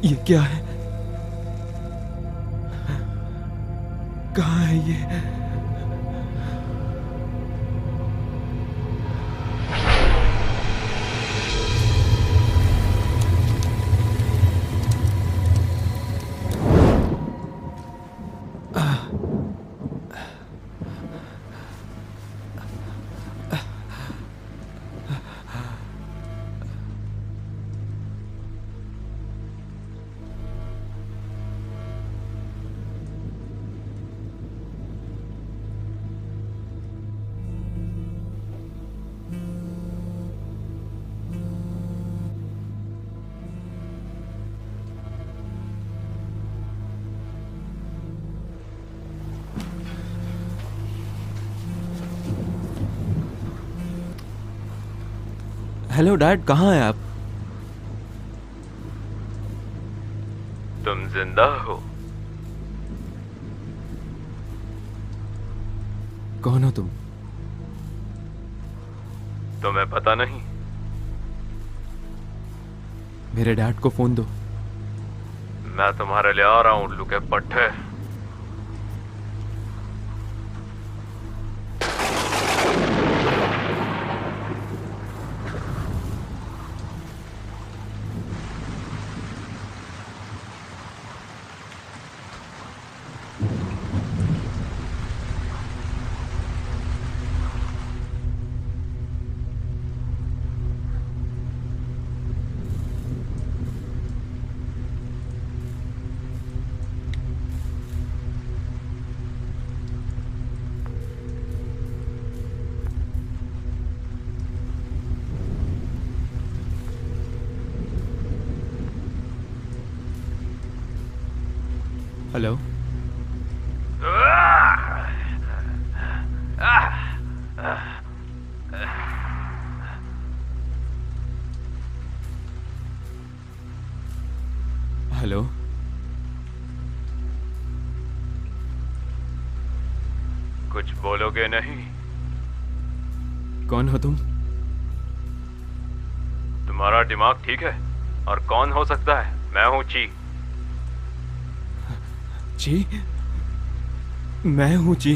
ये क्या है? कहाँ है ये? हेलो डैड, कहाँ हैं आप? तुम जिंदा हो? कौन हो तुम? तुम्हें पता नहीं? मेरे डैड को फोन दो। मैं तुम्हारे लिए आ रहा हूं, उल्लू के पट्टे। हेलो। हेलो। कुछ बोलोगे नहीं? कौन हो तुम? तुम्हारा दिमाग ठीक है? और कौन हो सकता है? मैं हूं ची। जी? मैं हूँ जी।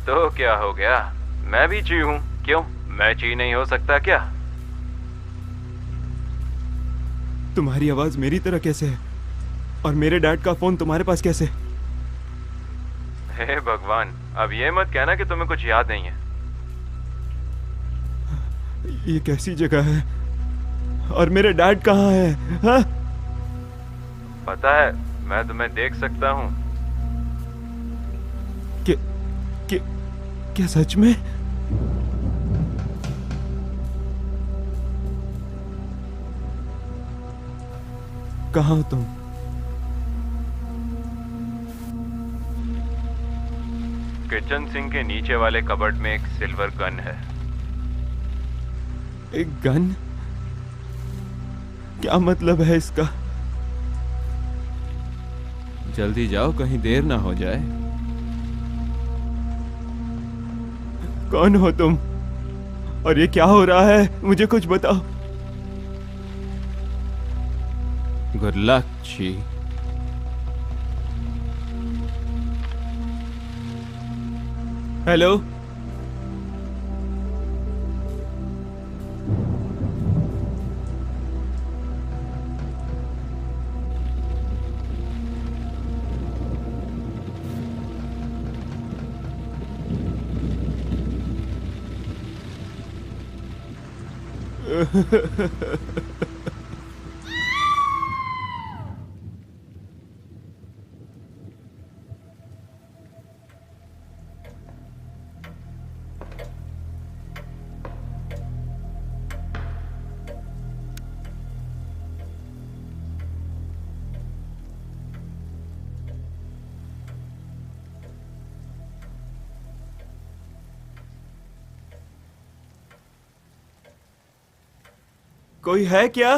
तो क्या हो गया? मैं भी ची हूं। क्यों, मैं ची नहीं हो सकता क्या? तुम्हारी आवाज मेरी तरह कैसे है? और मेरे डैड का फोन तुम्हारे पास कैसे? हे भगवान, अब ये मत कहना कि तुम्हें कुछ याद नहीं है। ये कैसी जगह है? और मेरे डैड कहाँ है? हाँ? पता है, मैं तुम्हें देख सकता हूं। क्या, क्या, क्या सच में? कहाँ हो तुम? किचन सिंक के नीचे वाले कबर्ड में एक सिल्वर गन है। एक गन? क्या मतलब है इसका? जल्दी जाओ, कहीं देर ना हो जाए। कौन हो तुम? और ये क्या हो रहा है? मुझे कुछ बताओ। गुड लक ची। हेलो। कोई है क्या?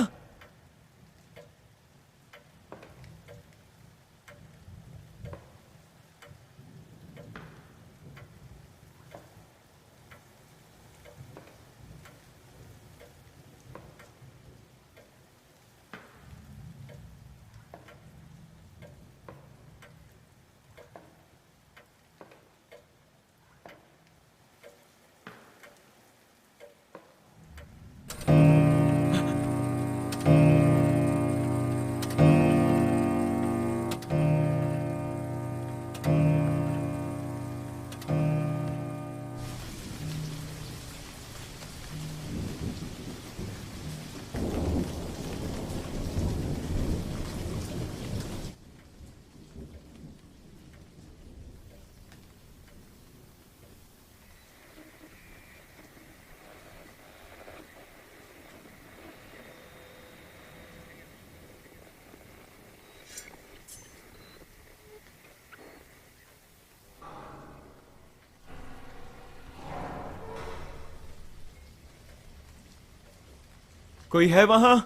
कोई है वहां?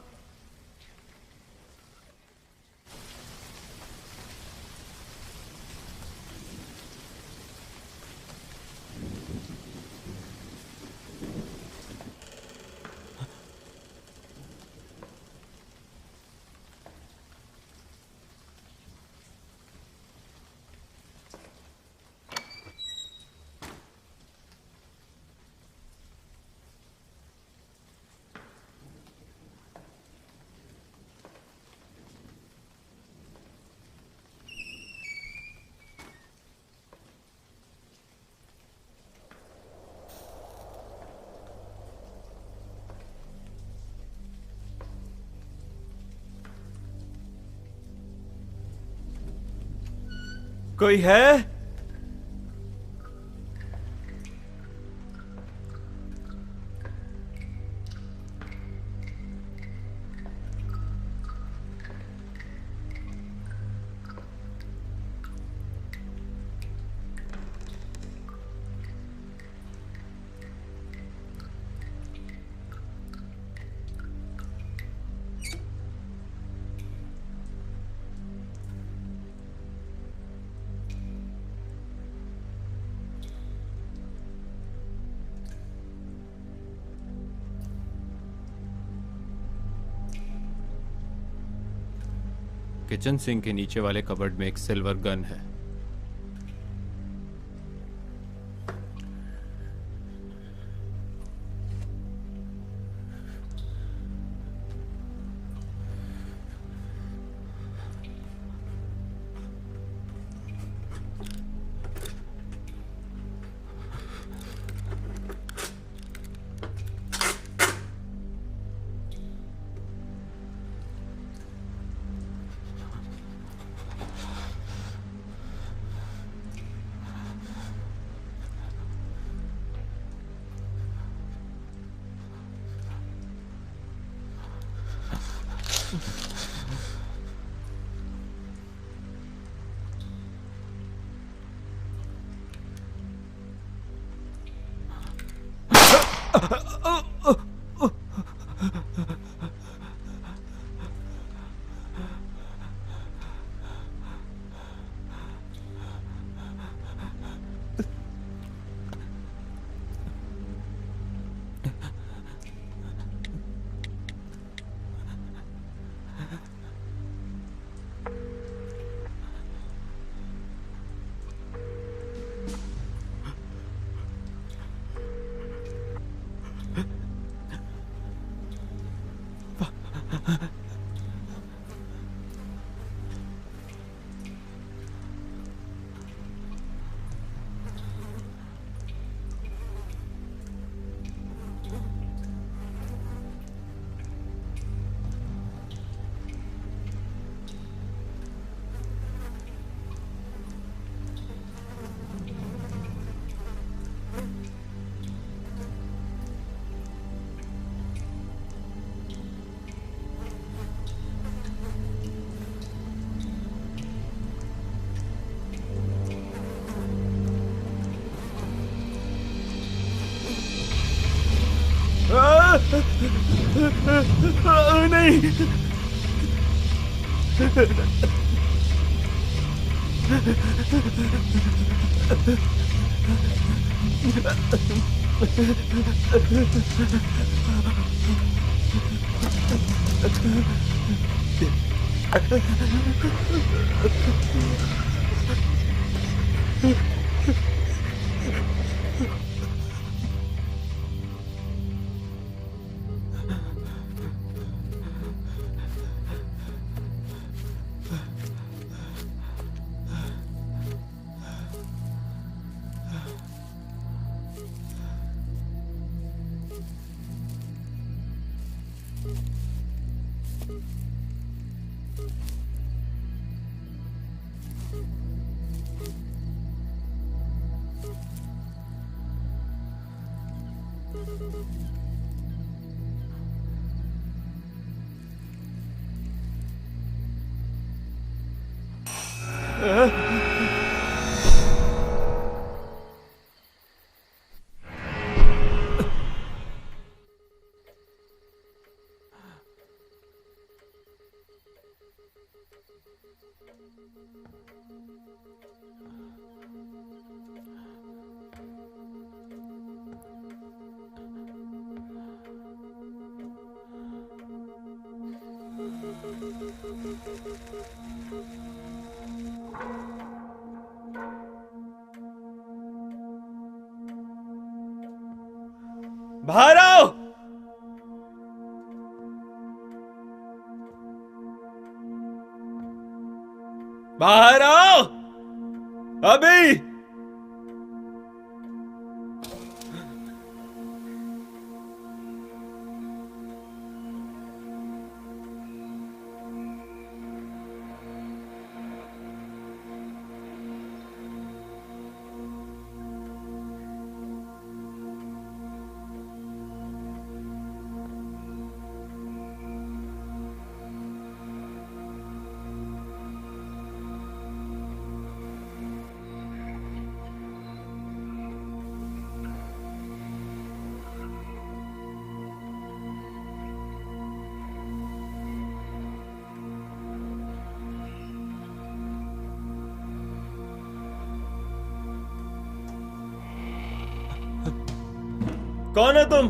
कोई है? किचन सिंक के नीचे वाले कबर्ड में एक सिल्वर गन है। नहीं। बाहर आओ। बाहर आओ अभी। कौन हो तुम?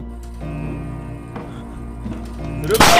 रुको।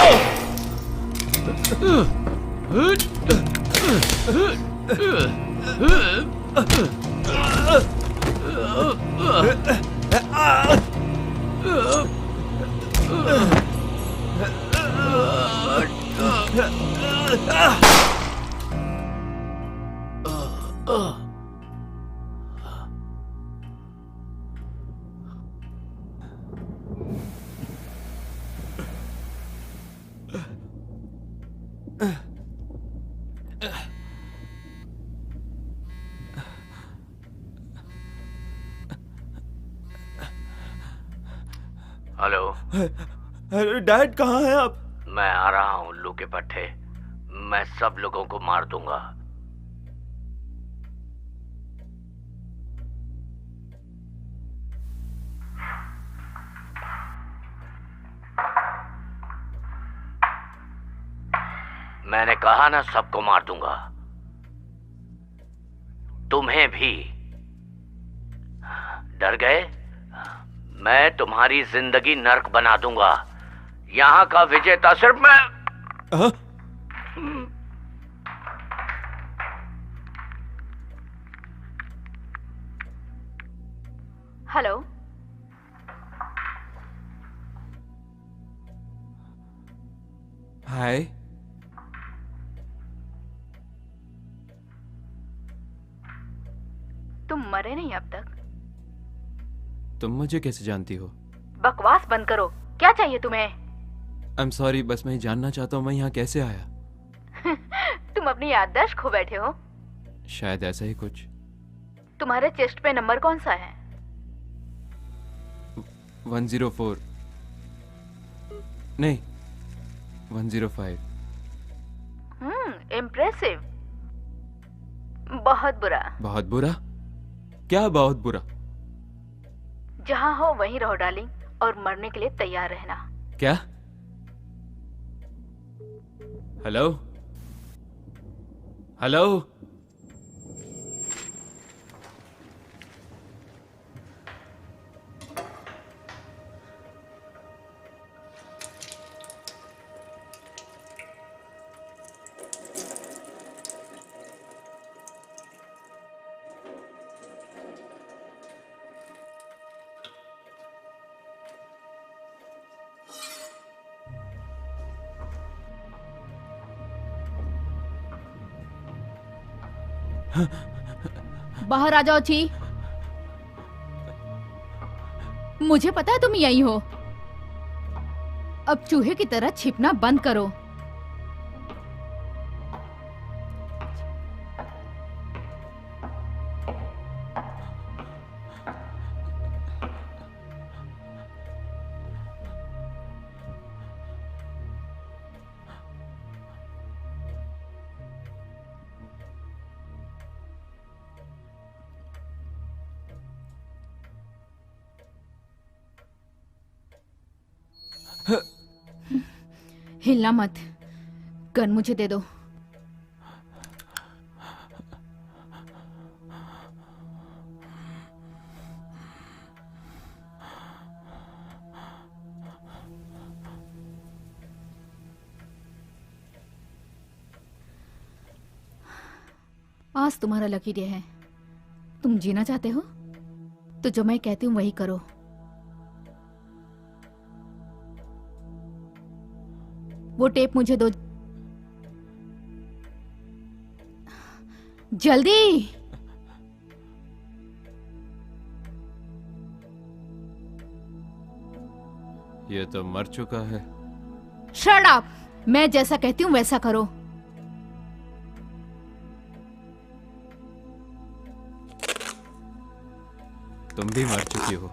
हेलो। अरे डैड, कहाँ हैं आप? मैं आ रहा हूँ उल्लू के पट्टे। मैं सब लोगों को मार दूंगा। मैंने कहा ना, सबको मार दूंगा, तुम्हें भी। डर गए? मैं तुम्हारी जिंदगी नर्क बना दूंगा। यहाँ का विजेता सिर्फ मैं। हेलो। हाय। तुम मरे नहीं अब तक। तुम मुझे कैसे जानती हो? बकवास बंद करो। क्या चाहिए तुम्हें? आई एम सॉरी, बस मैं जानना चाहता हूँ मैं यहाँ कैसे आया। तुम अपनी याददाश्त खो बैठे हो। शायद ऐसा ही कुछ। तुम्हारे चेस्ट पे नंबर कौन सा है? 104 नहीं, 105। इम्प्रेसिव। बहुत बुरा। बहुत बुरा? क्या बहुत बुरा? जहाँ हो वहीं रहो डार्लिंग, और मरने के लिए तैयार रहना। क्या? Hello hello. बाहर आ जाओ ची। मुझे पता है तुम यही हो। अब चूहे की तरह छिपना बंद करो। हिलना मत। गन मुझे दे दो। आज तुम्हारा लकी डे है। तुम जीना चाहते हो तो जो मैं कहती हूँ वही करो। वो टेप मुझे दो जल्दी। ये तो मर चुका है। Shut up! मैं जैसा कहती हूँ वैसा करो। तुम भी मर चुकी हो।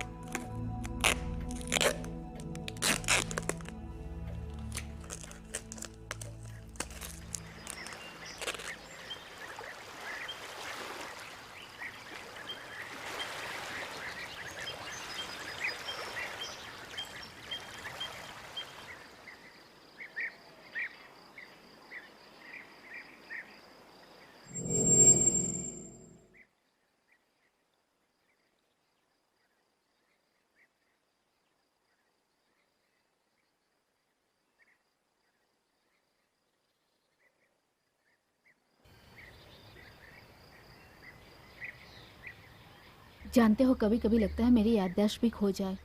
जानते हो, कभी कभी लगता है मेरी याददाश्त भी खो जाए,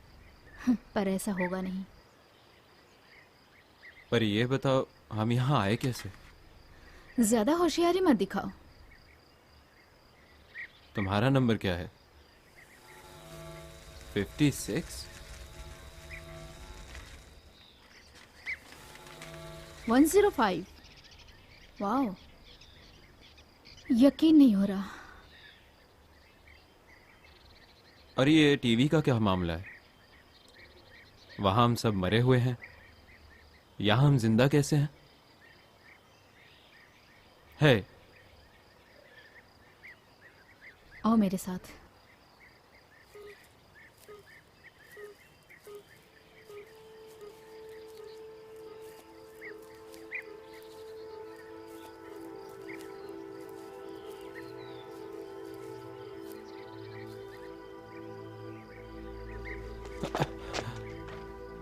पर ऐसा होगा नहीं। पर ये बताओ, हम यहाँ आए कैसे? ज्यादा होशियारी मत दिखाओ। तुम्हारा नंबर क्या है? 56? 105। वाओ, यकीन नहीं हो रहा। और ये टीवी का क्या मामला है? वहां हम सब मरे हुए हैं, यहां हम जिंदा कैसे हैं? है, आओ मेरे साथ।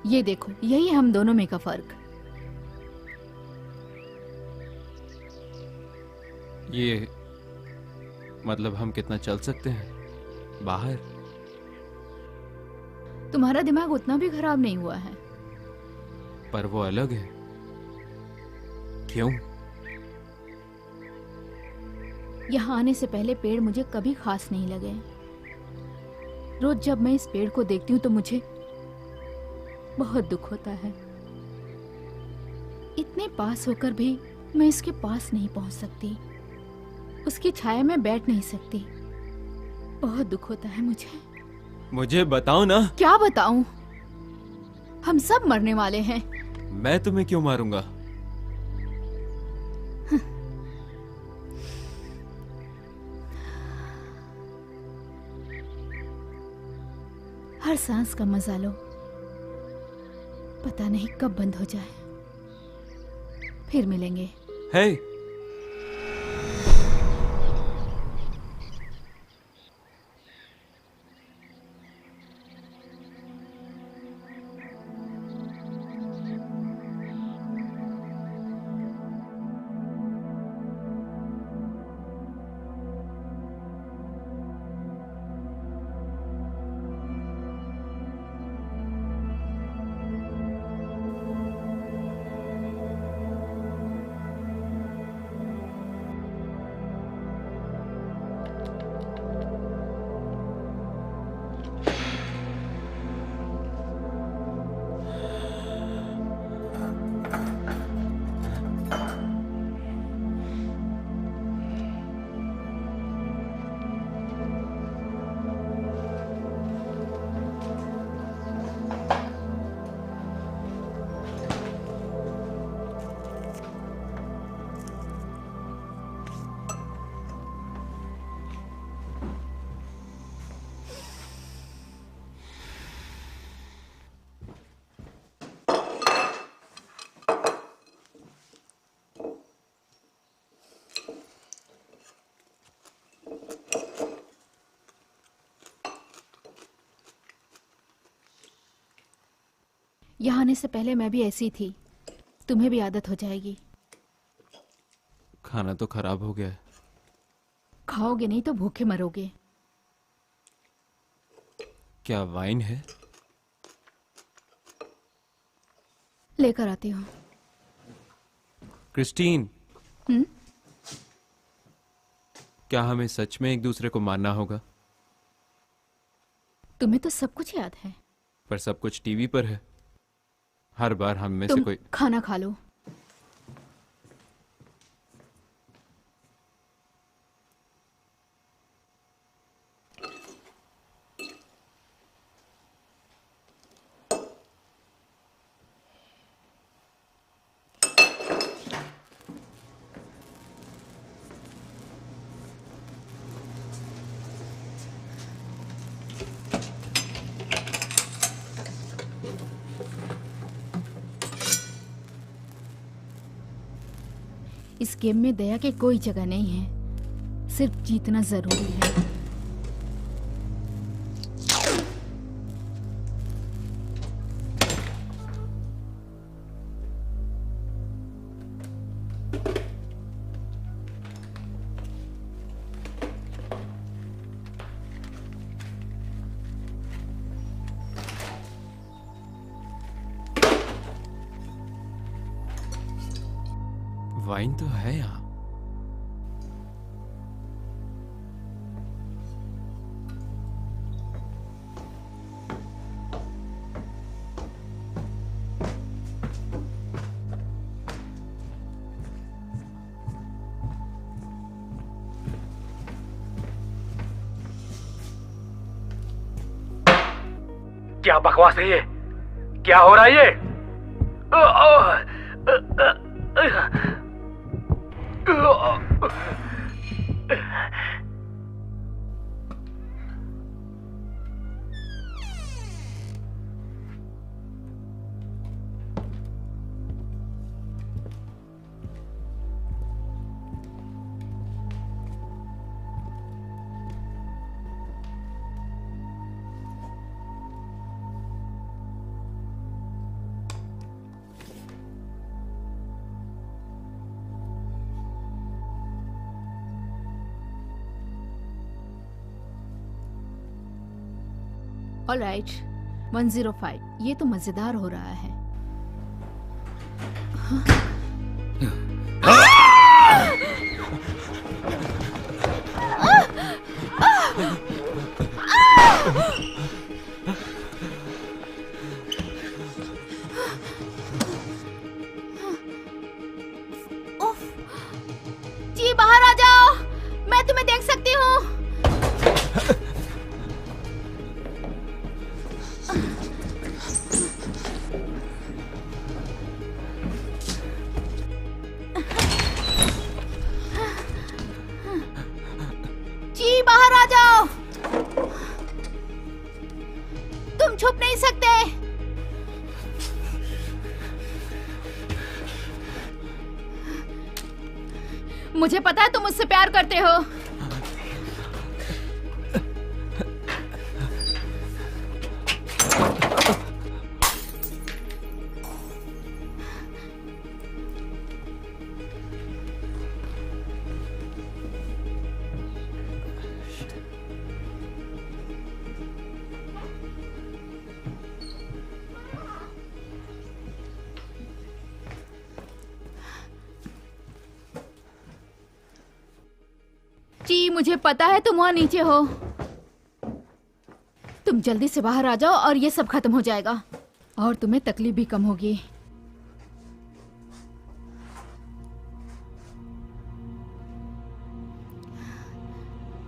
ये देखो, यही है हम दोनों में का फर्क। ये मतलब हम कितना चल सकते हैं बाहर? तुम्हारा दिमाग उतना भी खराब नहीं हुआ है। पर वो अलग है। क्यों? यहाँ आने से पहले पेड़ मुझे कभी खास नहीं लगे। रोज जब मैं इस पेड़ को देखती हूँ तो मुझे बहुत दुख होता है। इतने पास होकर भी मैं इसके पास नहीं पहुंच सकती, उसकी छाया में बैठ नहीं सकती। बहुत दुख होता है मुझे। मुझे बताओ ना। क्या बताऊं? हम सब मरने वाले हैं। मैं तुम्हें क्यों मारूंगा? हर सांस का मजा लो, पता नहीं कब बंद हो जाए। फिर मिलेंगे। हे, यहाँ आने से पहले मैं भी ऐसी थी। तुम्हें भी आदत हो जाएगी। खाना तो खराब हो गया है। खाओगे नहीं तो भूखे मरोगे। क्या वाइन है? लेकर आती हूँ। क्रिस्टीन, हम्म? क्या हमें सच में एक दूसरे को मानना होगा? तुम्हें तो सब कुछ याद है। पर सब कुछ टीवी पर है। हर बार हम में से तुम कोई। खाना खा लो। इस गेम में दया की कोई जगह नहीं है, सिर्फ जीतना जरूरी है। वाइन तो है यहाँ। क्या बकवास है ये? क्या हो रहा है ये? ऑलराइट, 105। ये तो मजेदार हो रहा है। उफ! जी बाहर आ जाओ, मैं तुम्हें देख सकती हूँ। जी बाहर आ जाओ, तुम छुप नहीं सकते। मुझे पता है तुम मुझसे प्यार करते हो। जी मुझे पता है तुम वहां नीचे हो। तुम जल्दी से बाहर आ जाओ और ये सब खत्म हो जाएगा और तुम्हें तकलीफ भी कम होगी।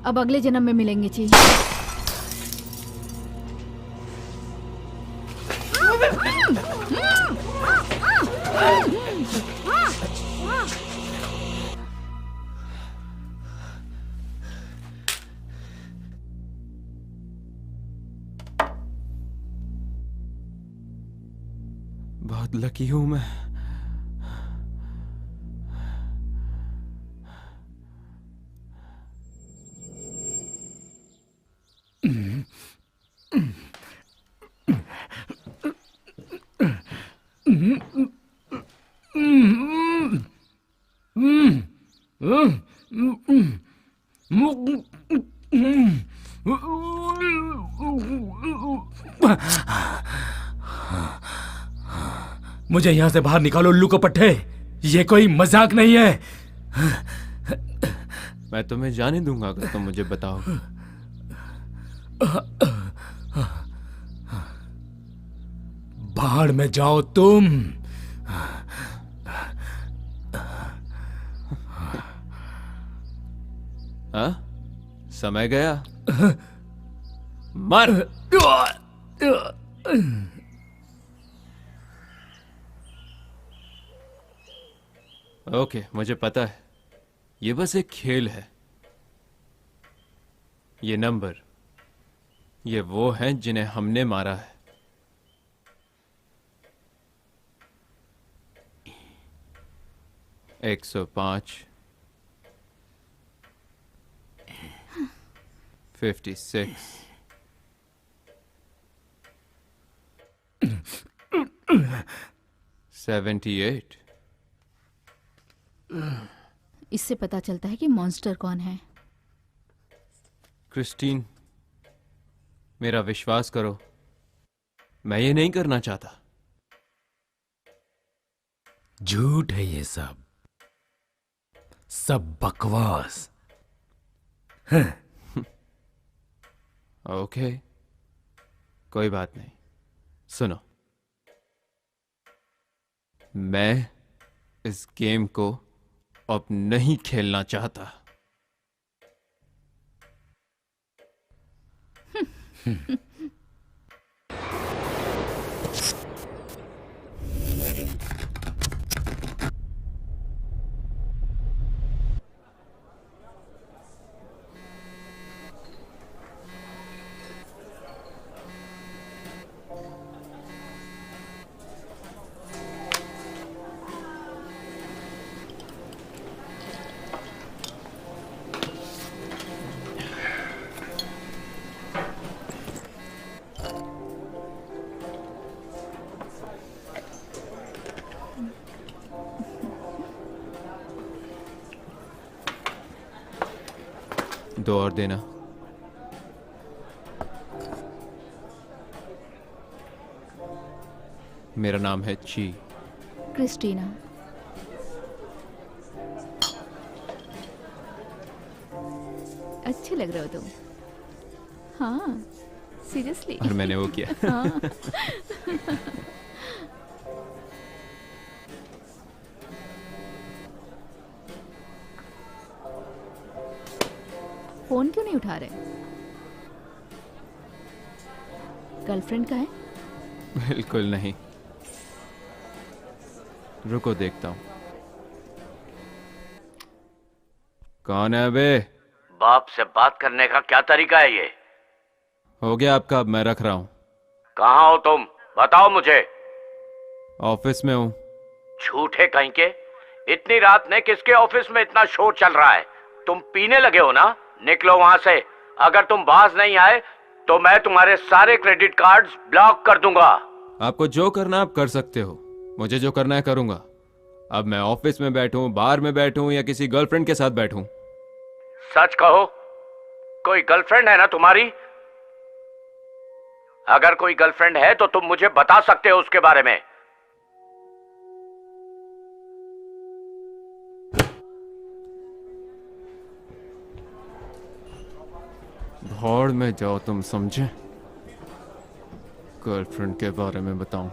अब अगले जन्म में मिलेंगे जी। बहुत लकी हूं मैं। मुझे यहाँ से बाहर निकालो उल्लू को पट्टे। ये कोई मजाक नहीं है। मैं तुम्हें जाने दूंगा अगर तुम मुझे बताओगे। बाहर में जाओ तुम। हाँ, समय गया। मर। ओके, मुझे पता है ये बस एक खेल है। ये नंबर, ये वो हैं जिन्हें हमने मारा है। एक 105, 56, 78। इससे पता चलता है कि मॉन्स्टर कौन है। क्रिस्टीन, मेरा विश्वास करो, मैं ये नहीं करना चाहता। झूठ है ये सब बकवास। ओके, कोई बात नहीं। सुनो, मैं इस गेम को अब नहीं खेलना चाहता। दो और देना। मेरा नाम है ची। क्रिस्टीना। अच्छे लग रहे हो तुम। हाँ, सीरियसली। और मैंने वो किया। हाँ। फोन क्यों नहीं उठा रहे? गर्लफ्रेंड का है? बिल्कुल नहीं। रुको देखता हूं। कौन है बे? बाप से बात करने का क्या तरीका है ये? हो गया आपका, अब मैं रख रहा हूं। कहाँ हो तुम? बताओ मुझे। ऑफिस में हूं। झूठे कहीं के। इतनी रात में किसके ऑफिस में इतना शोर चल रहा है? तुम पीने लगे हो ना? निकलो वहां से। अगर तुम बाज नहीं आए तो मैं तुम्हारे सारे क्रेडिट कार्ड्स ब्लॉक कर दूंगा। आपको जो करना आप कर सकते हो, मुझे जो करना है करूंगा। अब मैं ऑफिस में बैठूं, बार में बैठूं या किसी गर्लफ्रेंड के साथ बैठूं। सच कहो, कोई गर्लफ्रेंड है ना तुम्हारी? अगर कोई गर्लफ्रेंड है तो तुम मुझे बता सकते हो उसके बारे में। भाड़ में जाओ तुम, समझे? गर्लफ्रेंड के बारे में बताऊं?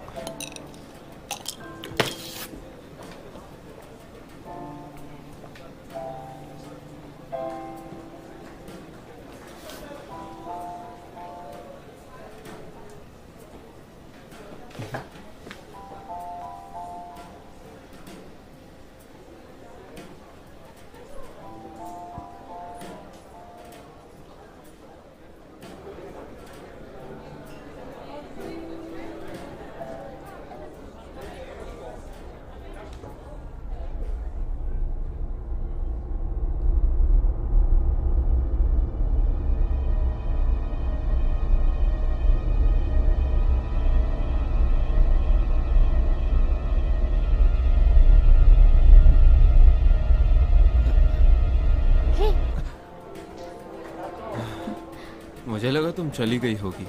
मुझे लगा तुम चली गई होगी।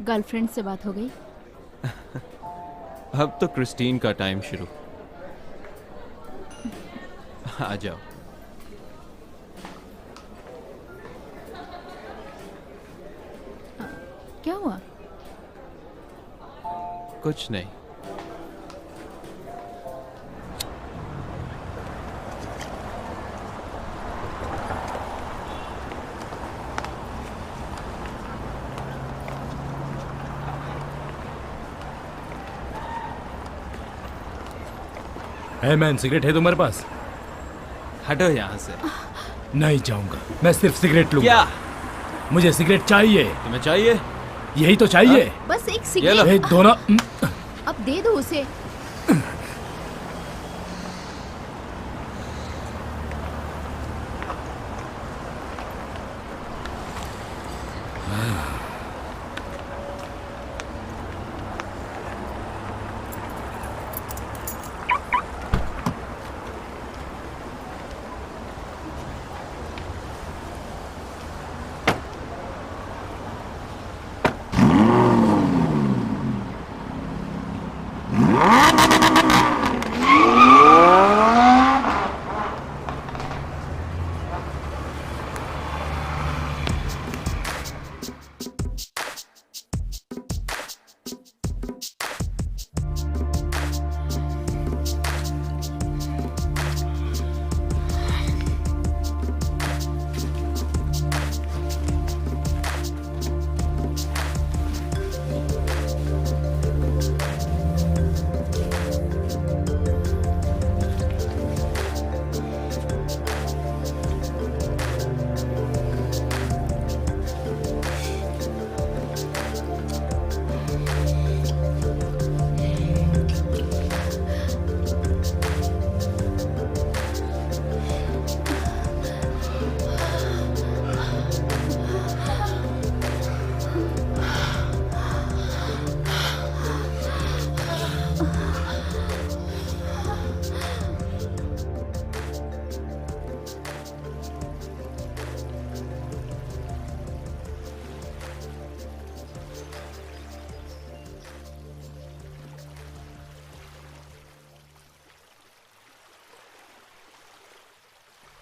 गर्लफ्रेंड से बात हो गई? अब तो क्रिस्टीन का टाइम शुरू। आ जाओ। क्या हुआ? कुछ नहीं। है मैन, सिगरेट है तुम्हारे पास? हटो यहाँ से। नहीं जाऊंगा, मैं सिर्फ सिगरेट लूंगा। क्या मुझे सिगरेट चाहिए। तुम्हें चाहिए? यही तो चाहिए। बस एक ये लो। सिगरेट। दो ना। अब दे दो उसे।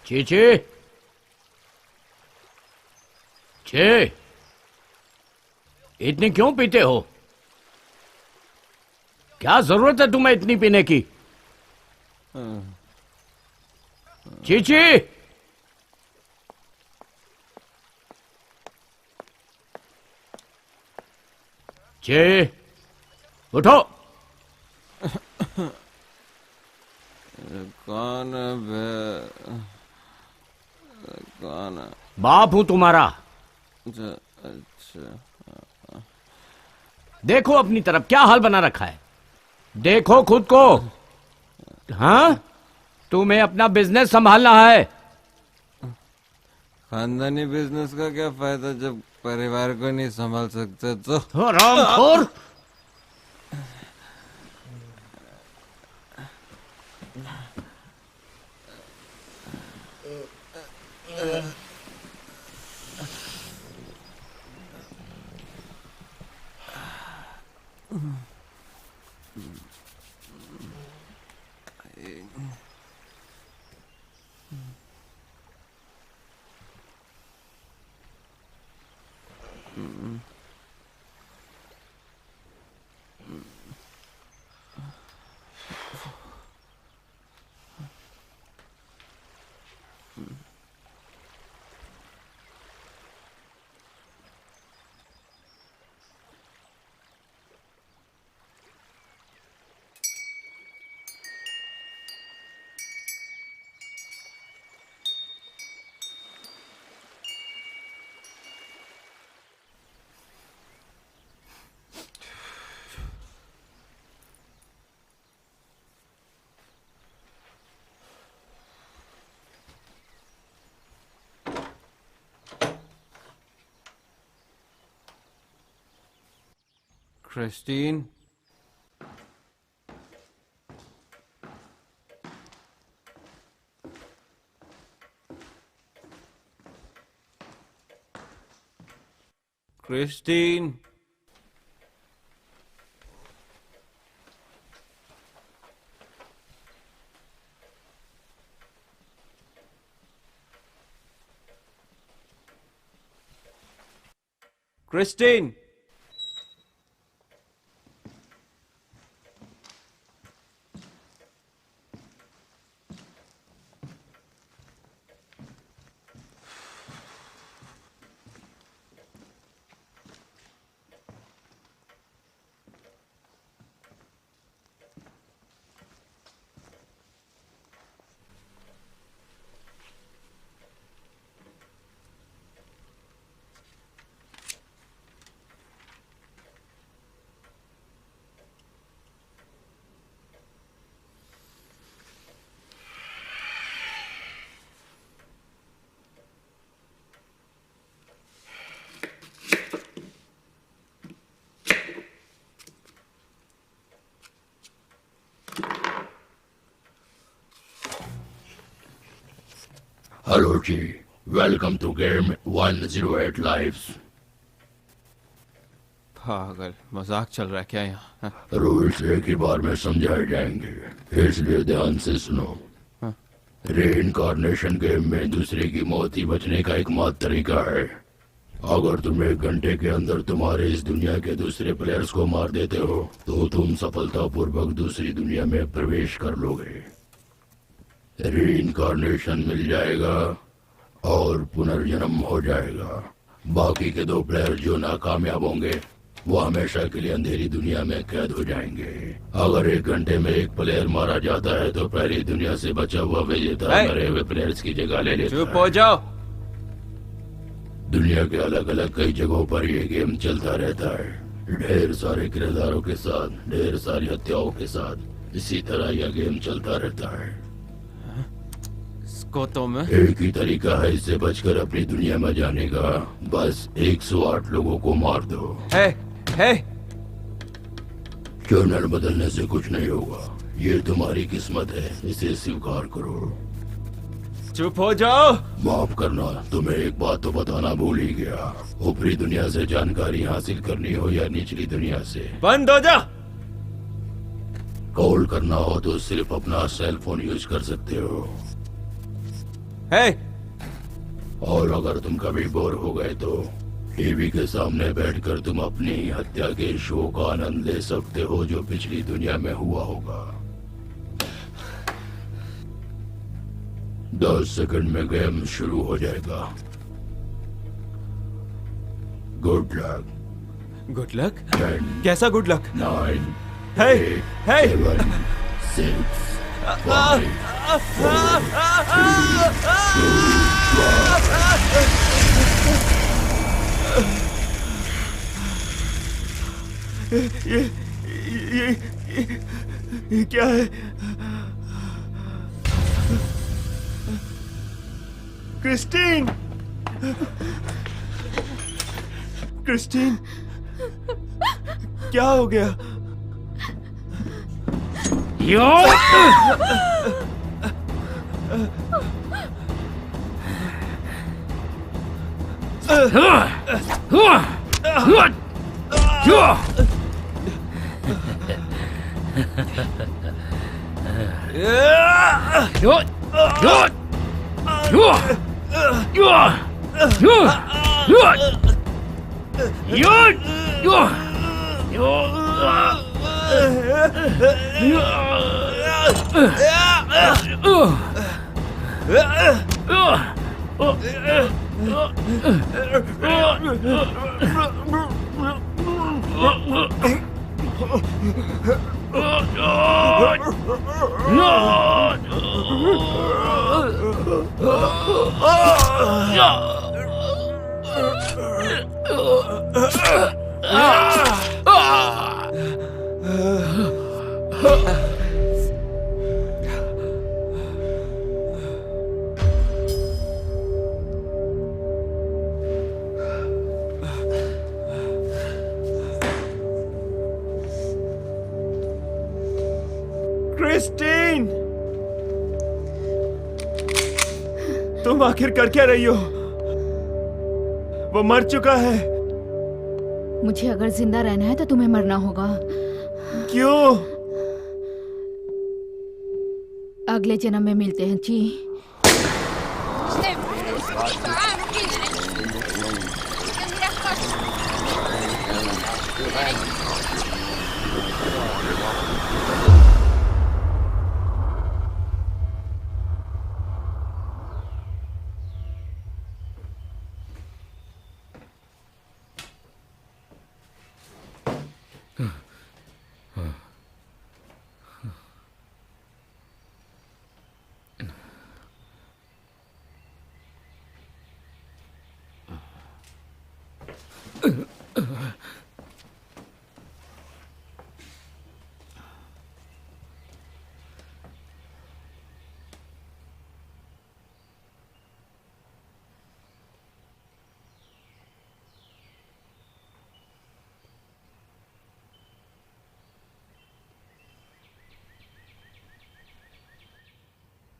चीची, छे, इतनी क्यों पीते हो? क्या जरूरत है तुम्हें इतनी पीने की? चीची, चे, उठो। कौन है बे? कौन है? बाप हूं तुम्हारा। अच्छा अच्छा। देखो अपनी तरफ क्या हाल बना रखा है, देखो खुद को। हाँ, तुम्हें अपना बिजनेस संभालना है। खानदानी बिजनेस का क्या फायदा जब परिवार को नहीं संभाल सकते तो? हरामखोर। Christine, Christine, Christine. हेलो जी, वेलकम टू गेम 108 लाइव्स। पागल, मजाक चल रहा है क्या यहाँ? रूल्स एक ही बार में समझाए जाएंगे, इसलिए ध्यान से सुनो। रीइंकार्नेशन गेम में दूसरे की मौत ही बचने का एकमात्र तरीका है। अगर तुम 1 घंटे के अंदर तुम्हारे इस दुनिया के दूसरे प्लेयर्स को मार देते हो तो तुम सफलतापूर्वक दूसरी दुनिया में प्रवेश कर लोगे, रीइंकार्नेशन मिल जाएगा और पुनर्जन्म हो जाएगा। बाकी के 2 प्लेयर जो नाकामयाब होंगे वो हमेशा के लिए अंधेरी दुनिया में कैद हो जाएंगे। अगर 1 घंटे में 1 प्लेयर मारा जाता है तो पहली दुनिया से बचा हुआ विजेता मरे हुए प्लेयर्स की जगह ले लेता है। चुप हो जाओ। दुनिया के अलग अलग कई जगहों पर ये गेम चलता रहता है, ढेर सारे किरदारों के साथ, ढेर सारी हत्याओं के साथ। इसी तरह यह गेम चलता रहता है। को तो मैं एक ही तरीका है इससे बचकर अपनी दुनिया में जाने का, बस 108 लोगों को मार दो। है चैनल बदलने से कुछ नहीं होगा, ये तुम्हारी किस्मत है, इसे स्वीकार करो। चुप हो जाओ। माफ करना, तुम्हें एक बात तो बताना भूल ही गया। ऊपरी दुनिया से जानकारी हासिल करनी हो या निचली दुनिया से, बंद हो जा। कॉल करना हो तो सिर्फ अपना सेल फोन यूज कर सकते हो। है और अगर तुम कभी बोर हो गए तो टीवी के सामने बैठकर तुम अपनी हत्या के शो का आनंद ले सकते हो जो पिछली दुनिया में हुआ होगा। 10 सेकंड में गेम शुरू हो जाएगा। Good luck. Good luck? 10, कैसा गुड लक? 9, है 7, 6, 5, 4, ये क्या है? क्रिस्टीन, क्रिस्टीन, क्या हो गया? क्रिस्टीन, तुम आखिर कर क्या रही हो? वो मर चुका है। मुझे अगर जिंदा रहना है तो तुम्हें मरना होगा। क्यों? अगले जन्म में मिलते हैं जी।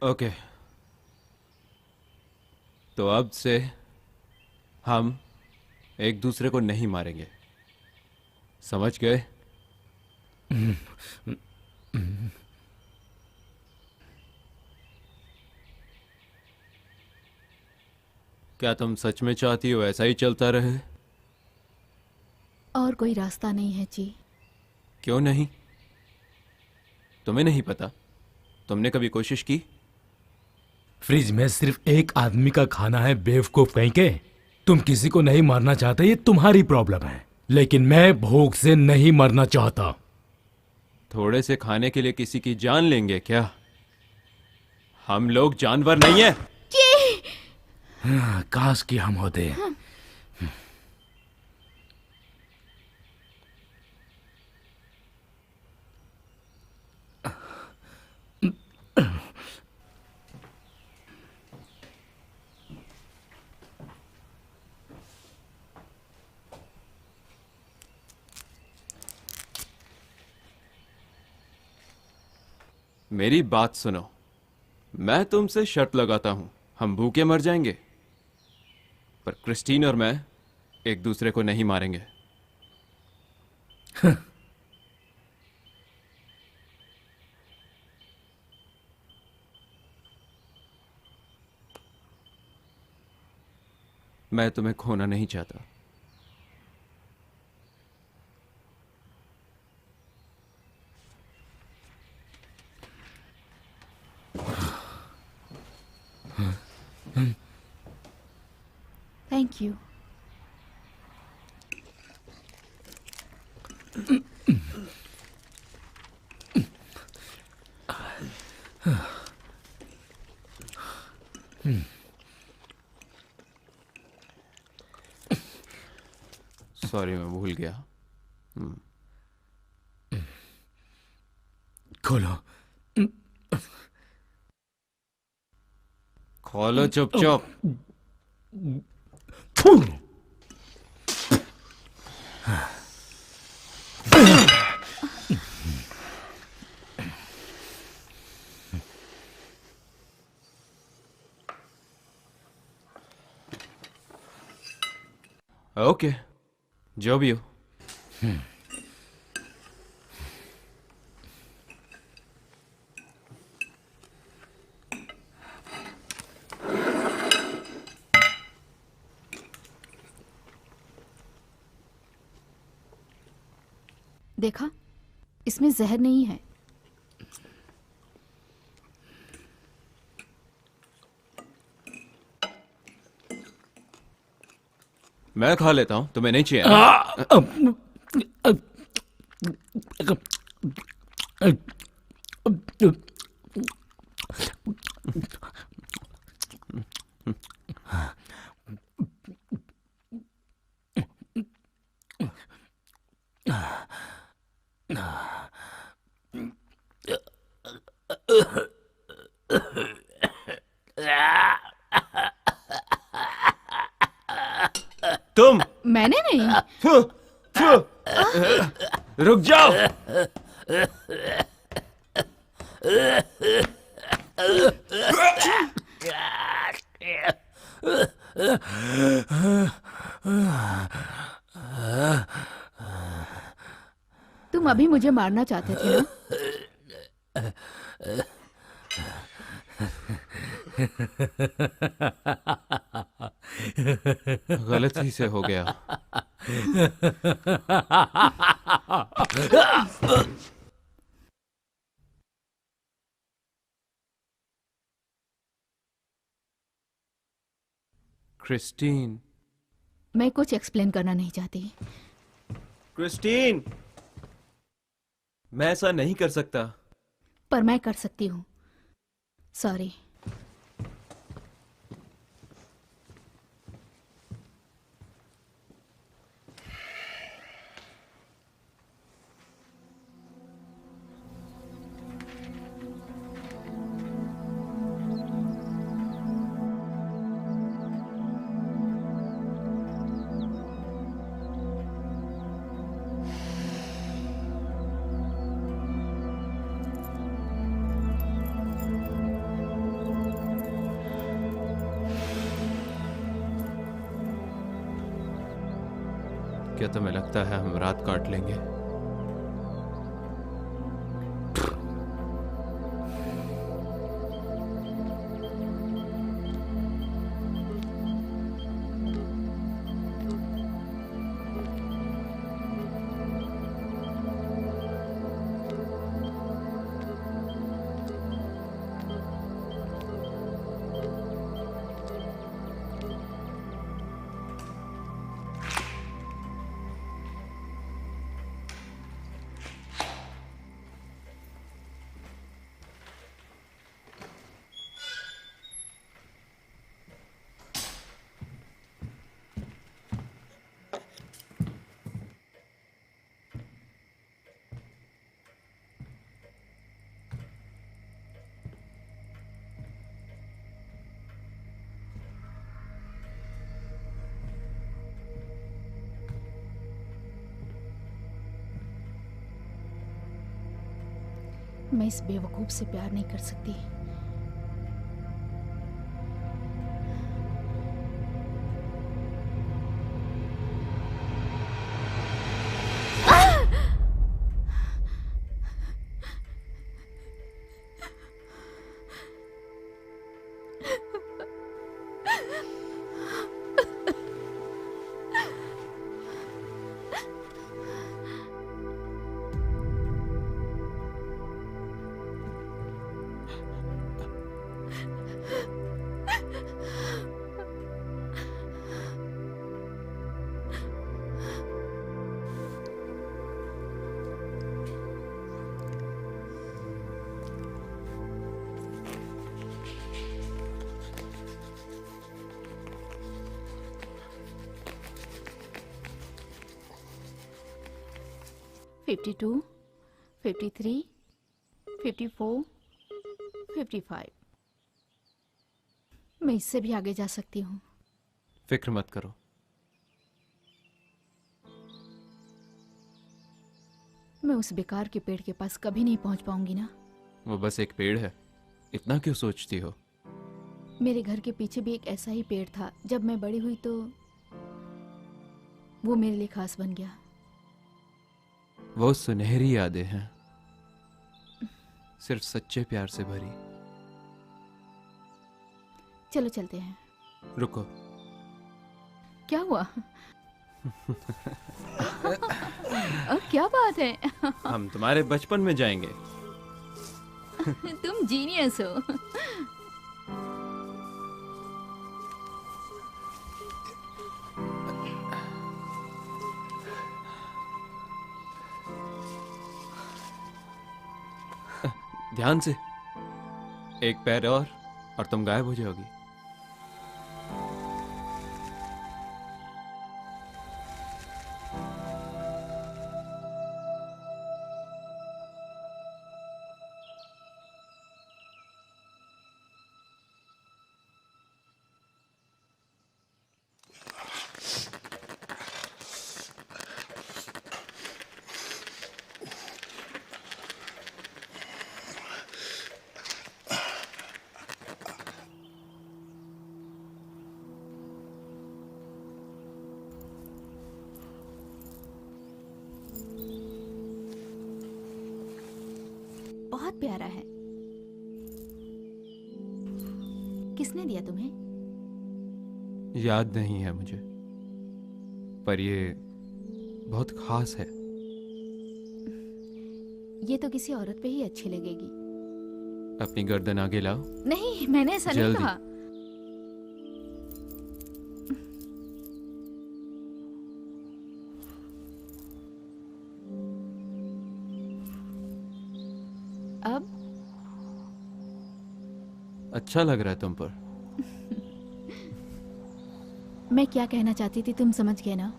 ओके, तो अब से हम एक दूसरे को नहीं मारेंगे, समझ गए? क्या तुम सच में चाहती हो ऐसा ही चलता रहे? और कोई रास्ता नहीं है जी। क्यों नहीं? तुम्हें नहीं पता? तुमने कभी कोशिश की? फ्रिज में सिर्फ एक आदमी का खाना है बेवकूफ कहीं के। तुम किसी को नहीं मारना चाहते, ये तुम्हारी प्रॉब्लम है, लेकिन मैं भूख से नहीं मरना चाहता। थोड़े से खाने के लिए किसी की जान लेंगे क्या? हम लोग जानवर नहीं है। काश कि हम होते। मेरी बात सुनो, मैं तुमसे शर्त लगाता हूं, हम भूखे मर जाएंगे, पर क्रिस्टीन और मैं एक दूसरे को नहीं मारेंगे। मैं तुम्हें खोना नहीं चाहता। Thank you. सॉरी, मैं भूल गया। खोलो। खोलो चुपचाप। ओके, जो भी हो। देखा, इसमें जहर नहीं है। मैं खा लेता हूं, तुम्हें नहीं चाहिए? तुम मैंने नहीं। फु, फु, रुक जाओ। तुम अभी मुझे मारना चाहते थे ना? गलती से हो गया। क्रिस्टीन, मैं कुछ एक्सप्लेन करना नहीं चाहती। क्रिस्टीन, मैं ऐसा नहीं कर सकता। पर मैं कर सकती हूँ। सॉरी। क्या तुम्हें लगता है हम रात काट लेंगे? मैं इस बेवकूफ से प्यार नहीं कर सकती। फिफ्टी 53, 54, 55। मैं इससे भी आगे जा सकती हूँ। फिक्र मत करो। मैं उस बेकार के पेड़ के पास कभी नहीं पहुंच पाऊंगी ना। वो बस एक पेड़ है, इतना क्यों सोचती हो? मेरे घर के पीछे भी एक ऐसा ही पेड़ था। जब मैं बड़ी हुई तो वो मेरे लिए खास बन गया। वो सुनहरी यादें हैं, सिर्फ सच्चे प्यार से भरी। चलो चलते हैं। रुको। क्या हुआ? क्या बात है? हम तुम्हारे बचपन में जाएंगे। तुम जीनियस हो। ध्यान से, एक पैर और तुम गायब हो जाओगी। बहुत प्यारा है। किसने दिया तुम्हें? याद नहीं है मुझे, पर ये बहुत खास है। ये तो किसी औरत पे ही अच्छी लगेगी। अपनी गर्दन आगे लाओ। नहीं, मैंने ऐसा नहीं जल्दी। कहा। अब अच्छा लग रहा है तुम पर। मैं क्या कहना चाहती थी तुम समझ गए ना?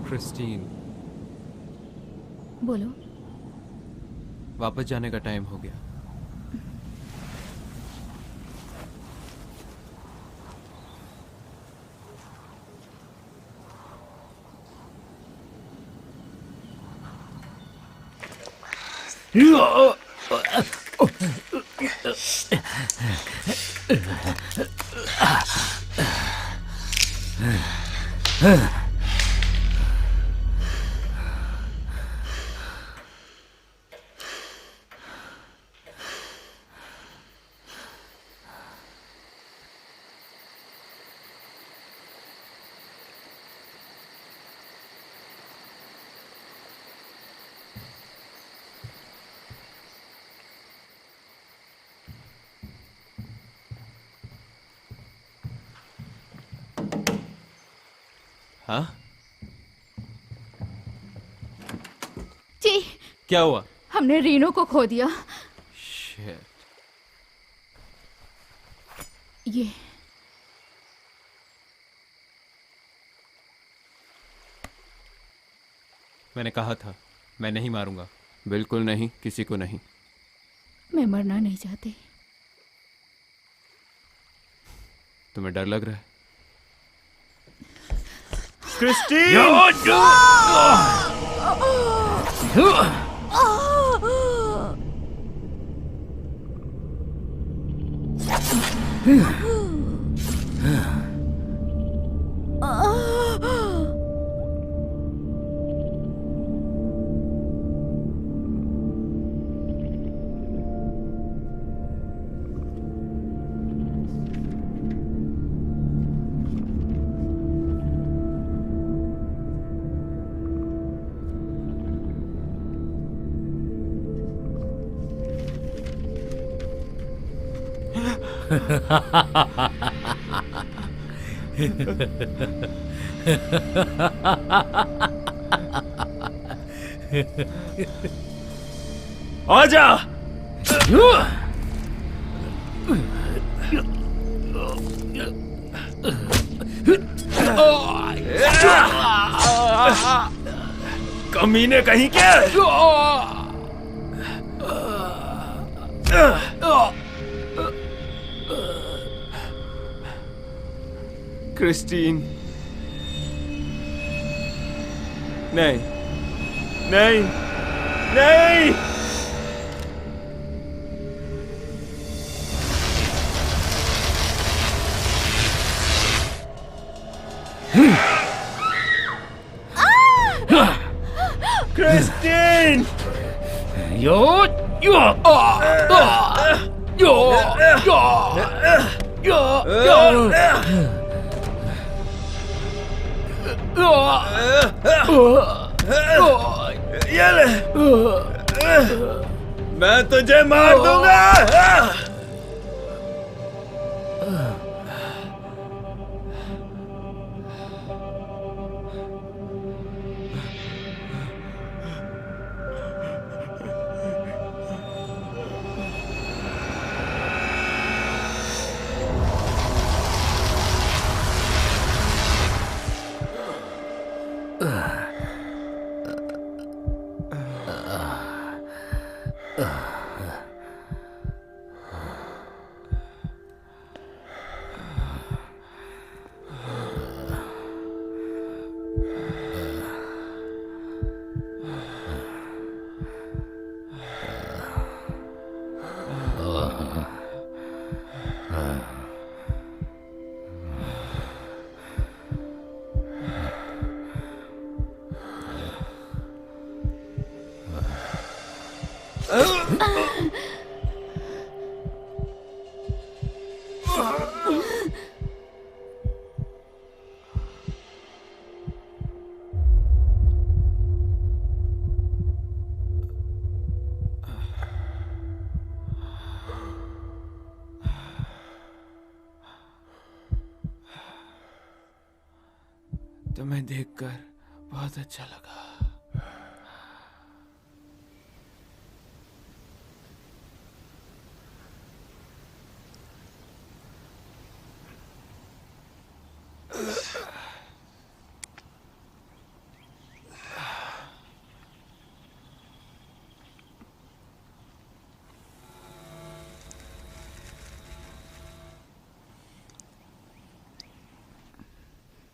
क्रिस्टीन, बोलो। वापस जाने का टाइम हो गया। हाँ, जी, क्या हुआ? हमने रीनो को खो दिया। Shit. ये मैंने कहा था, मैं नहीं मारूंगा। बिल्कुल नहीं, किसी को नहीं। मैं मरना नहीं चाहती। तुम्हें डर लग रहा है? आजा। कमीने कहीं के। क्रिस्टीन, नहीं, नहीं, नहीं। क्रिस्टीन, यो यो यो यो ये ले, मैं तुझे मार दूंगा। तुम्हें देखकर बहुत अच्छा लगा।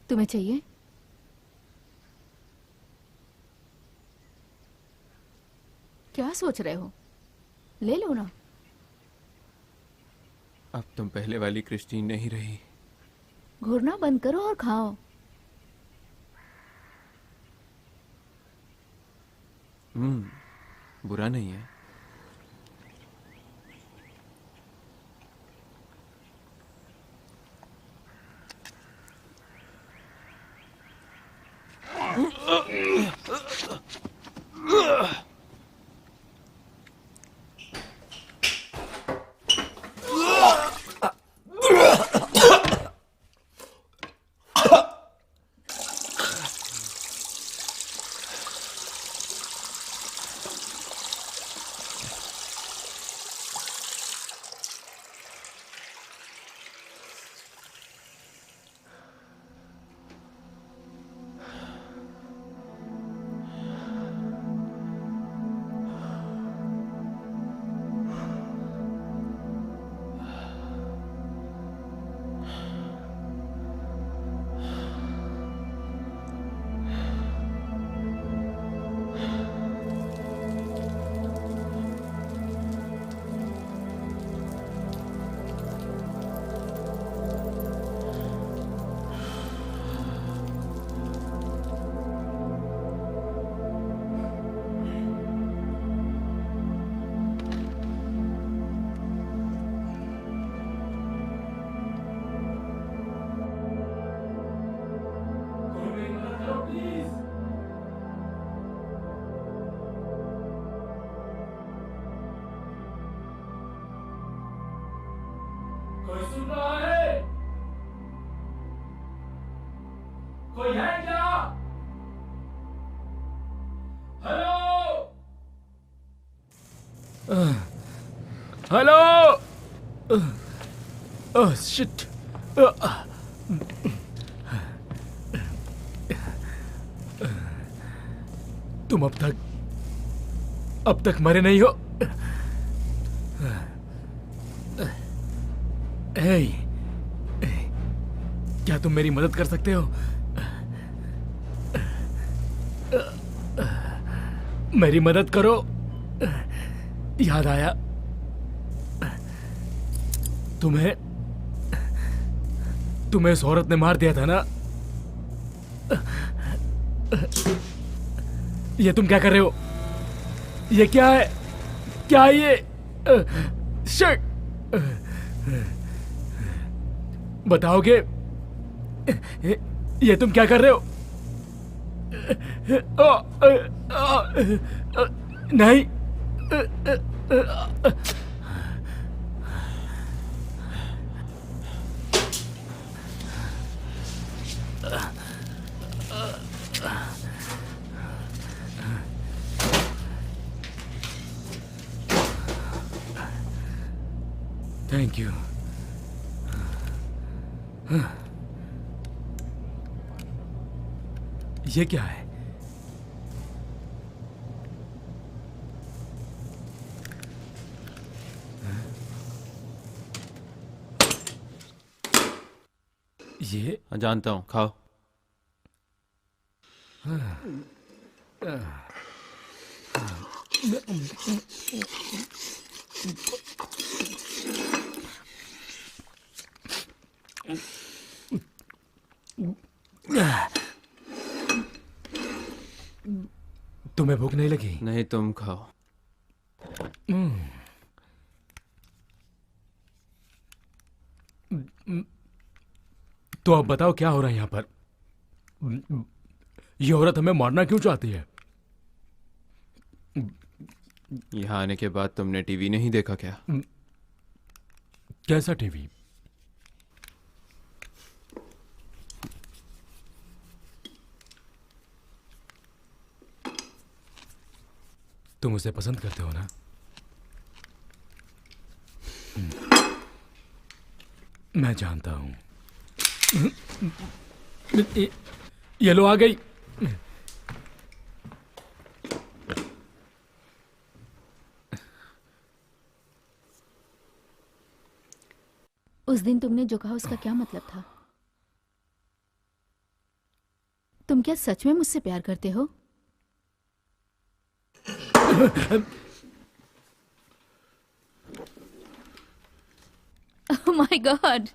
तुम्हें चाहिए? क्या सोच रहे हो? ले लो ना। अब तुम पहले वाली क्रिस्टीन नहीं रही। घूरना बंद करो और खाओ। बुरा नहीं है। कोई सुन रहा है? कोई है क्या? हेलो? हेलो? Oh shit. तुम अब तक मरे नहीं हो। हे, क्या तुम मेरी मदद कर सकते हो? मेरी मदद करो। याद आया, तुम्हें इस औरत ने मार दिया था ना? ये तुम क्या कर रहे हो? ये क्या है? क्या ये? शिट! बताओगे? ये तुम क्या कर रहे हो? नहीं। Thank you. ये क्या है? ये जानता हूं, खाओ। तुम्हें भूख नहीं लगी? नहीं, तुम खाओ। तो अब बताओ क्या हो रहा है यहाँ पर? ये औरत हमें मारना क्यों चाहती है? यहाँ आने के बाद तुमने टीवी नहीं देखा क्या? कैसा टीवी? तुम उसे पसंद करते हो ना? मैं जानता हूं। ये लो आ गई। उस दिन तुमने जो कहा उसका क्या मतलब था? तुम क्या सच में मुझसे प्यार करते हो? Oh my God!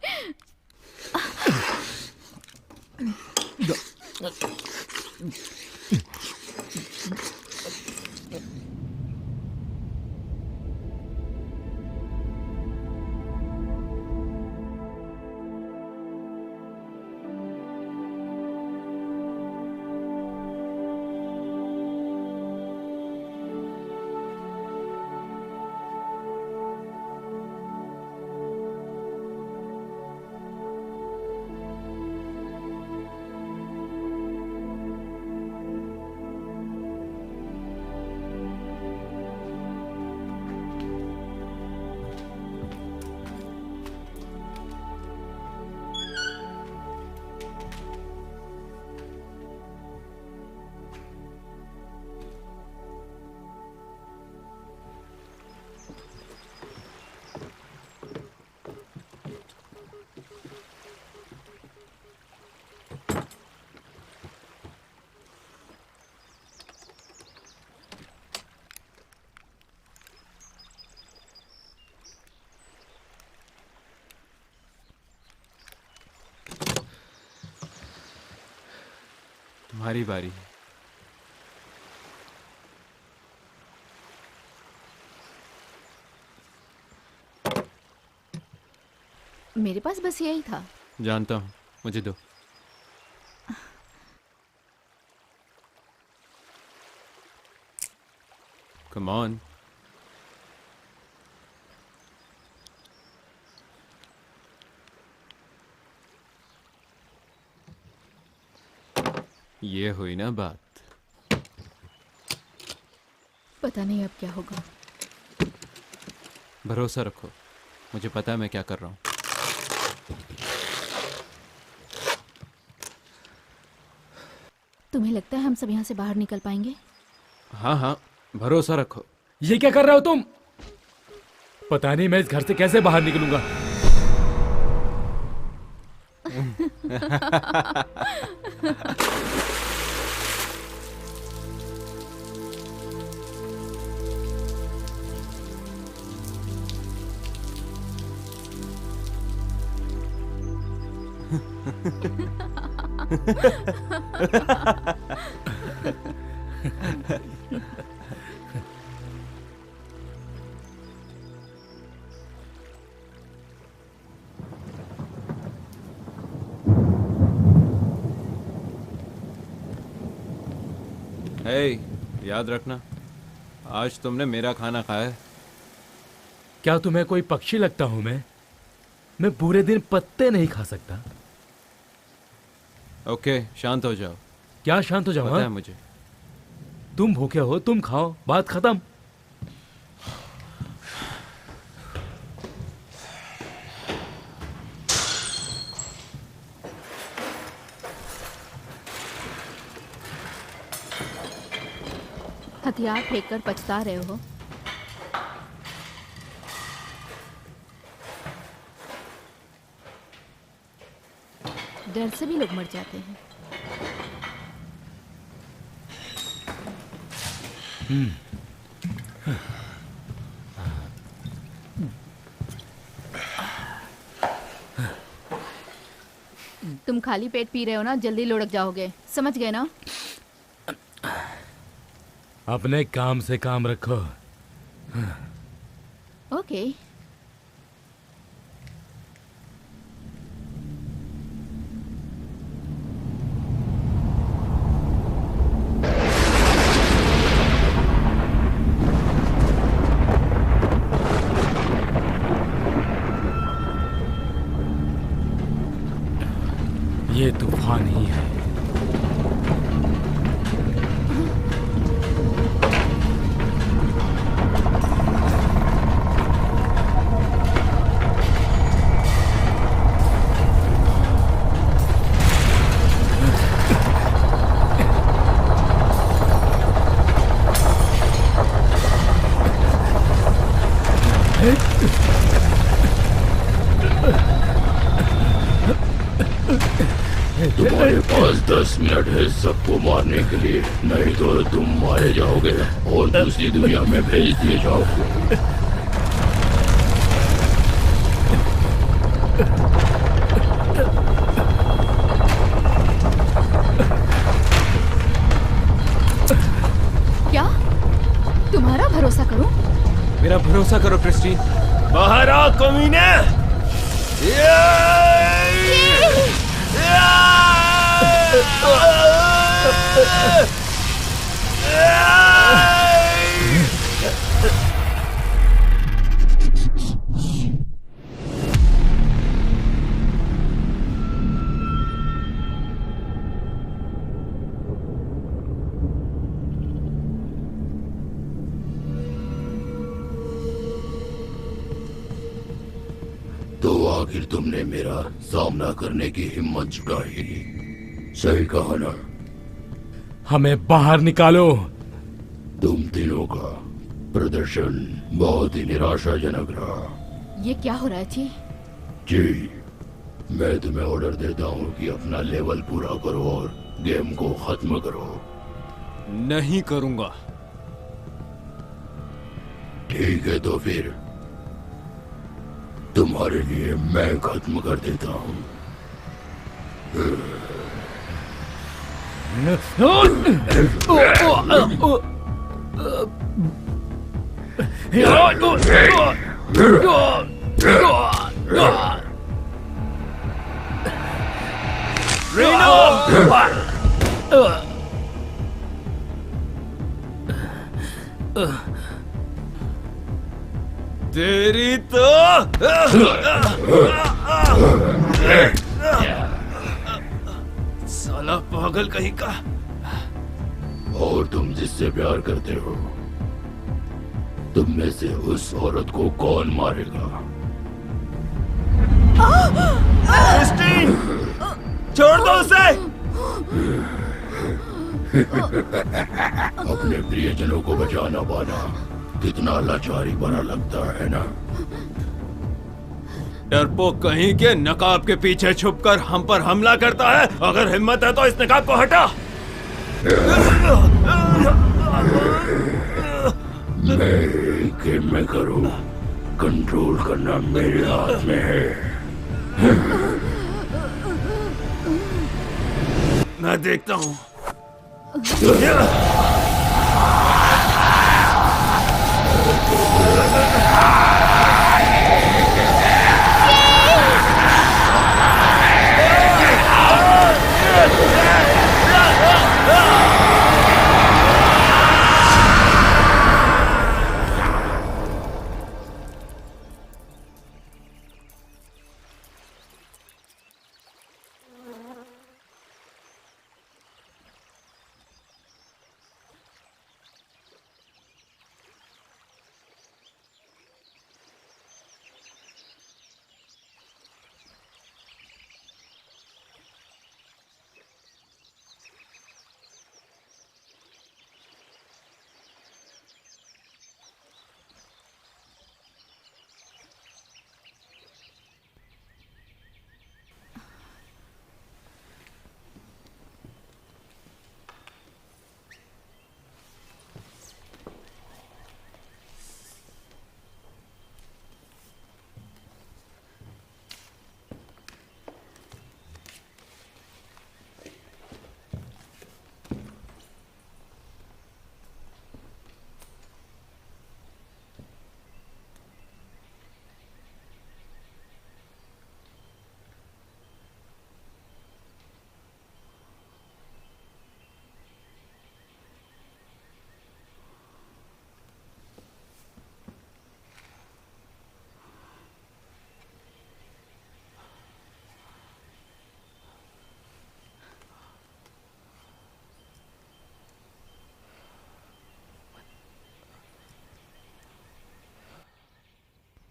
तुम्हारी बारी। मेरे पास बस यही था। जानता हूं, मुझे दो। Come on. ये हुई ना बात। पता नहीं अब क्या होगा। भरोसा रखो, मुझे पता है मैं क्या कर रहा हूं। तुम्हें लगता है हम सब यहाँ से बाहर निकल पाएंगे? हाँ हाँ, भरोसा रखो। ये क्या कर रहे हो तुम? पता नहीं मैं इस घर से कैसे बाहर निकलूंगा। हे, याद रखना, आज तुमने मेरा खाना खाया है। क्या तुम्हें कोई पक्षी लगता हूं मैं पूरे दिन पत्ते नहीं खा सकता। ओके, शांत हो जाओ। क्या शांत हो जाओ? पता है हाँ? मुझे। तुम भूखे हो, तुम खाओ, बात खत्म। हथियार फेंक कर पछता रहे हो? डर से भी लोग मर जाते हैं। तुम खाली पेट पी रहे हो ना, जल्दी लुढ़क जाओगे, समझ गए ना? अपने काम से काम रखो। ओके। ये तूफान ही है। तुम्हारे पास 10 मिनट है सबको मारने के लिए, नहीं तो तुम मारे जाओगे और दूसरी दुनिया में भेज दिए जाओगे। क्या तुम्हारा भरोसा करूं? मेरा भरोसा करो क्रिस्टीन। बाहर आ कमीने। तो आखिर तुमने मेरा सामना करने की हिम्मत जुटाई। सही कहा ना? हमें बाहर निकालो। तुम तीनों का प्रदर्शन बहुत ही निराशाजनक रहा। ये क्या हो रहा है जी? जी, मैं तुम्हें ऑर्डर देता हूँ कि अपना लेवल पूरा करो और गेम को खत्म करो। नहीं करूंगा। ठीक है, तो फिर तुम्हारे लिए मैं खत्म कर देता हूँ। तेरी तो साला पागल कहीं का। और तुम जिससे प्यार करते हो, तुम में से उस औरत को कौन मारेगा? क्रिस्टीन, छोड़ दो उसे। अपने प्रियजनों को बचाना पाना कितना लाचारी भरा लगता है ना। डरपोक कहीं के नकाब के पीछे छुपकर हम पर हमला करता है। अगर हिम्मत है तो इस नकाब को हटा। मैं गेम में करूं, कंट्रोल करना मेरे हाथ में है। मैं देखता हूँ।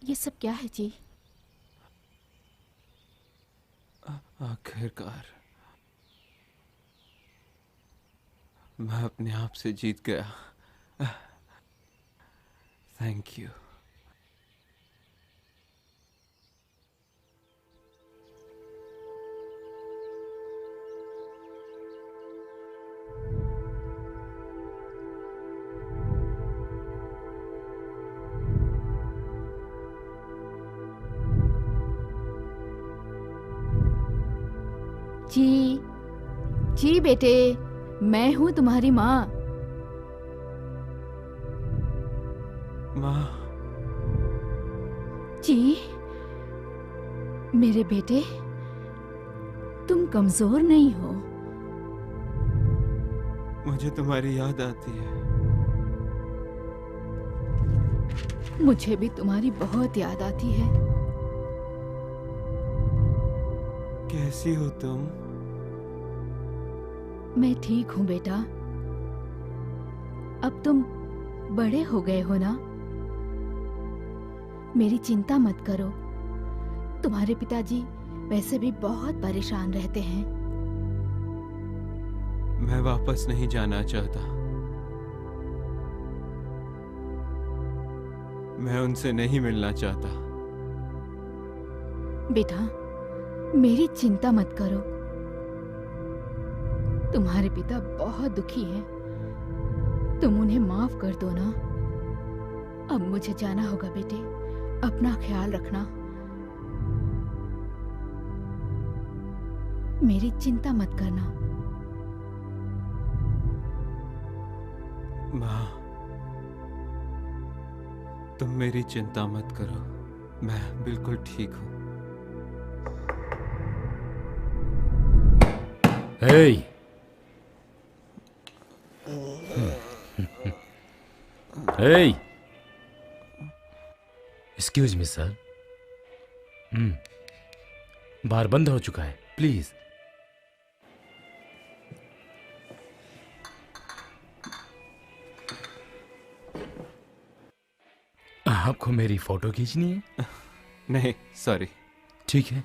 ये सब क्या है जी? आखिरकार मैं अपने आप से जीत गया। Thank you. जी जी बेटे, मैं हूँ तुम्हारी माँ। माँ, जी मेरे बेटे, तुम कमजोर नहीं हो। मुझे तुम्हारी याद आती है। मुझे भी तुम्हारी बहुत याद आती है। कैसी हो तुम? मैं ठीक हूँ बेटा। अब तुम बड़े हो गए हो ना, मेरी चिंता मत करो। तुम्हारे पिताजी वैसे भी बहुत परेशान रहते हैं। मैं वापस नहीं जाना चाहता। मैं उनसे नहीं मिलना चाहता। बेटा, मेरी चिंता मत करो। तुम्हारे पिता बहुत दुखी हैं। तुम उन्हें माफ कर दो ना। अब मुझे जाना होगा बेटे। अपना ख्याल रखना। मेरी चिंता मत करना। माँ, तुम मेरी चिंता मत करो। मैं बिल्कुल ठीक हूँ। Hey! Hey! Excuse me, sir. बार बंद हो चुका है, प्लीज। आपको मेरी फोटो खींचनी है? नहीं, सॉरी। ठीक है।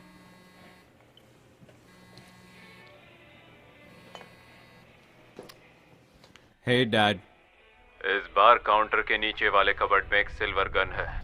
हे डैड, इस बार काउंटर के नीचे वाले कबर्ड में एक सिल्वर गन है।